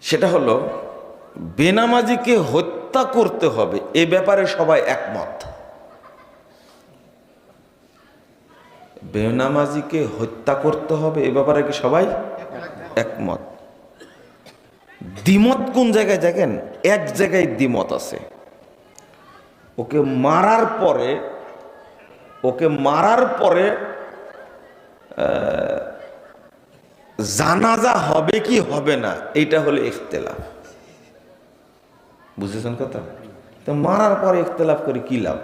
সেটা হলো বেনামাজিকে হত্যা করতে হবে, এ ব্যাপারে সবাই একমত। বেনামাজিকে হত্যা করতে হবে এ ব্যাপারে কি সবাই একমত? দ্বিমত কোন জায়গায় দেখেন? এক জায়গায় দ্বিমত আছে, ওকে মারার পরে জানাজা হবে কি হবে না, এইটা হলো ইখতিলাফ। বুঝেছেন কথা? তো মারার পরে ইখতিলাফ করে কি লাভ?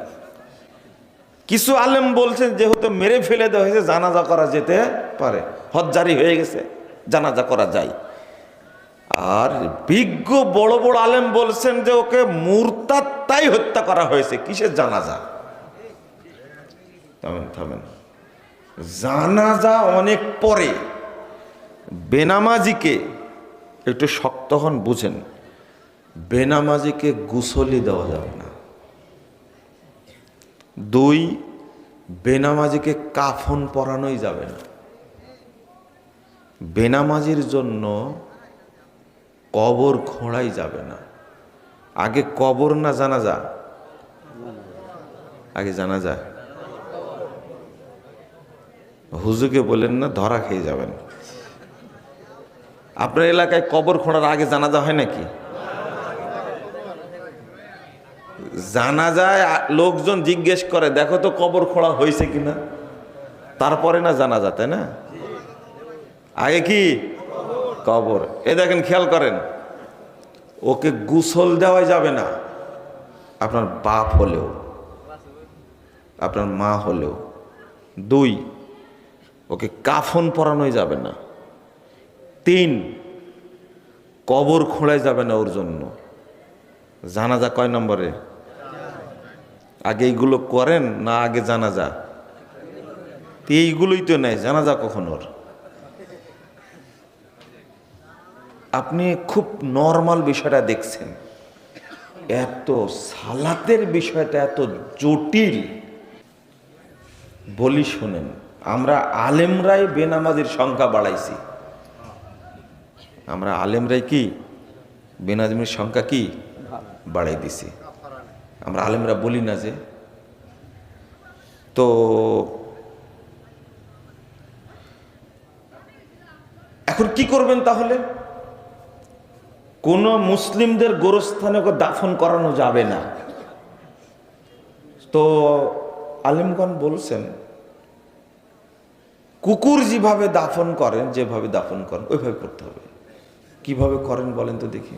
কিছু আলেম বলছেন যেহেতু মেরে ফেলে দেওয়া হয়েছে জানাজা করা যেতে পারে, হজ জারি হয়ে গেছে, জানাজা করা যায়। আর বিজ্ঞ বড় বড় আলেম বলছেন যে ওকে মুরতাদ হত্যা করা হয়েছে, কিসের জানাজা? থামেন, জানাজা অনেক পরে। বেনামাজিকে একটু শক্ত হন, বুঝেন, বেনামাজিকে গোসলই দেওয়া যাবে না। 2, বেনামাজিকে কাফন পরানোই যাবে না। বেনামাজির জন্য কবর খোঁড়াই যাবে না। আগে কবর না জানাজা? আগে জানাজা। হুজুরকে বলেন না, ধরা খেয়ে যাবেন। আপনার এলাকায় কবর খোঁড়ার আগে জানাজা হয় নাকি? জানাজায় লোকজন জিজ্ঞেস করে, দেখো তো কবর খোঁড়া হয়েছে কিনা, তারপরে না জানাজা, তাই না? আগে কি কবর। এ দেখেন, খেয়াল করেন, ওকে গোসল দেওয়া যাবে না, আপনার বাপ হলেও, আপনার মা হলেও। 2, ওকে কাফন পরানোই যাবে না। 3, কবর খোঁড়াই যাবে না ওর জন্য। জানাজা কয় নম্বরে? আগে এইগুলো করেন না আগে জানাজা? এইগুলোই তো নেই, জানাজা কখন ওর? আপনি খুব নর্মাল বিষয়টা দেখছেন, এত সালাতের বিষয়টা এত জটিল। বলি শোনেন, আমরা আলেমরাই বেনামাজির সংখ্যা বাড়াইছি। আমরা আলেমরাই কি বেনামাজির সংখ্যা কি বাড়াই দিছি? আমরা আলেমরা বলি না যে? তো এখন কি করবেন তাহলে? কোন মুসলিমদের গোরস্থানে ওকে দাফন করানো যাবে না। তো আলেমগণ বলছেন, কুকুর যেভাবে দাফন করেন, যেভাবে দাফন করেন ওইভাবে করতে হবে। কিভাবে করেন বলেন তো দেখি?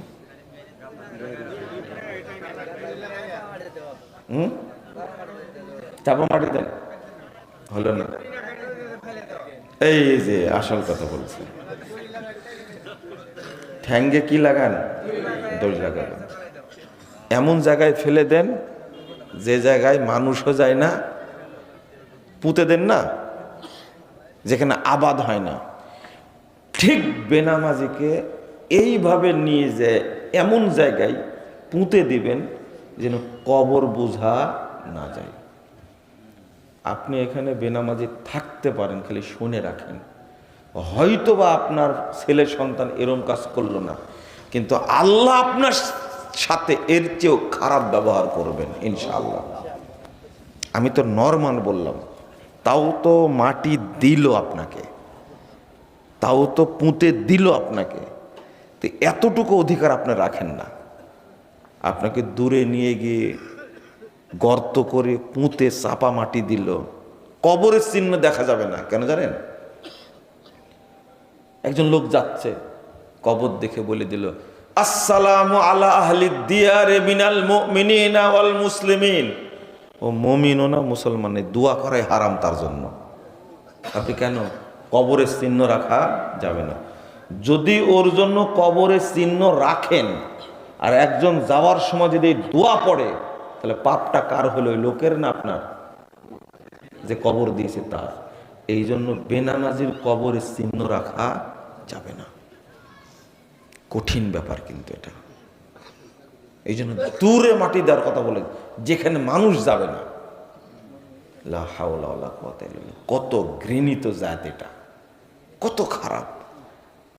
চাপা মাটি দেন, হলো না? এই যে আসল কথা বলছে, ঠ্যাঙ্গে কি লাগান? দড়ি লাগাবেন। এমন জায়গায় ফেলে দেন যে জায়গায় মানুষও যায় না, পুঁতে দেন না, যেখানে আবাদ হয় না। ঠিক বেনামাজিকে এইভাবে নিয়ে যে এমন জায়গায় পুঁতে দিবেন যেন কবর বোঝা না যায়। আপনি এখানে বেনামাজি থাকতে পারেন, খালি শুনে রাখেন, হয়তোবা আপনার ছেলে সন্তান এরম কাজ করলো না, কিন্তু আল্লাহ আপনার সাথে এর চেয়েও খারাপ ব্যবহার করবেন ইনশাআল্লাহ। আমি তো নরমাল বললাম, তাও তো মাটি দিল আপনাকে, তাও তো পুঁতে দিল আপনাকে, তো এতটুকু অধিকার আপনি রাখেন না। আপনাকে দূরে নিয়ে গিয়ে গর্ত করে পুঁতে চাপা মাটি দিল, কবরের চিহ্ন দেখা যাবে না। কেন জানেন? একজন লোক যাচ্ছে, কবর দেখে বলে দিল, আসসালামু আলা আহলি দিয়ারে মিনাল মুমিনিনা ওয়াল মুসলিমিন। ও মুমিনও না, মুসলমান, দোয়া করাই হারাম তার জন্য। আপনি কেন? কবরের চিহ্ন রাখা যাবে না। যদি ওর জন্য কবরের চিহ্ন রাখেন আর একজন যাওয়ার সময় যদি দোয়া পড়ে, তাহলে পাপটা কার হলো? ওই লোকের না আপনার? যে কবর দিয়েছে তার। এই জন্য বেনামাজির কবরের চিহ্ন রাখা যাবে না। কঠিন ব্যাপার কিন্তু এটা। এই জন্য দূরে মাটি দেওয়ার কথা বলে, যেখানে মানুষ যাবে না। লা হাওলা ওয়ালা কুওয়াতা ইল্লা বিল্লাহ। কত ঘৃণিত জাত এটা, কত খারাপ।